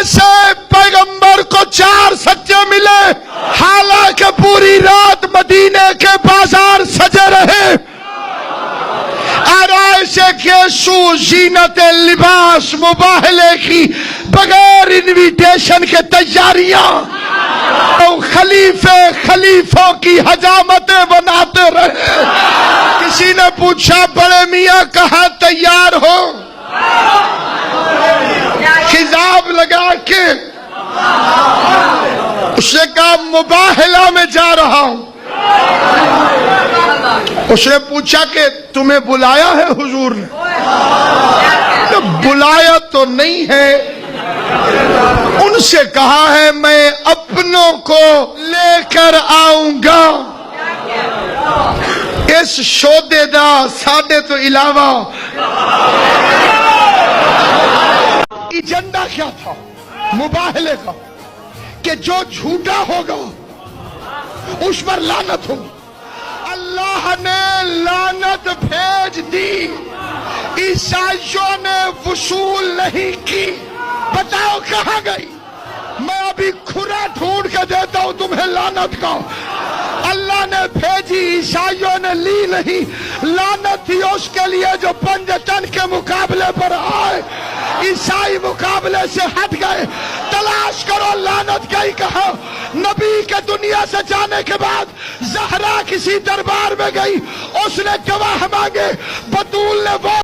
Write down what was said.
جیسے پیغمبر کو 4 سچے ملے، حالانکہ پوری رات مدینے کے بازار سجے رہے، آرائش کے سو زینت لباس مباہلے کی بغیر انویٹیشن کے تیاریاں، خلیفے خلیفوں کی حجامتیں بناتے رہے۔ کسی نے پوچھا بڑے میاں کہاں تیار ہو؟ خضاب لگا کے اس نے کہا مباہلہ میں جا رہا ہوں۔ اس نے پوچھا کہ تمہیں بلایا ہے حضور نے؟ بلایا تو نہیں ہے، ان سے کہا ہے میں اپنوں کو لے کر آؤں گا۔ اس شودے دا ساڈے تو علاوہ ایجنڈا کیا تھا مباہلے کا؟ کہ جو جھوٹا ہوگا اس پر لعنت ہوگی۔ اللہ نے لعنت بھیج دی، عیسائیوں نے وصول نہیں کی۔ بتاؤ کہاں گئی؟ میں ابھی کھرا ڈھونڈ کے دیتا ہوں تمہیں لعنت کا۔ اللہ نے بھیجی، عیسائیوں نے لی نہیں۔ لعنت تھی اس کے لیے جو 5 ٹن کے مقابلے پر آئے، عیسائی مقابلے سے ہٹ گئے۔ تلاش کرو لعنت گئی کہاں؟ نبی کے دنیا سے جانے کے بعد زہرا کسی دربار میں گئی، اس نے گواہ مانگے، بطول نے وہ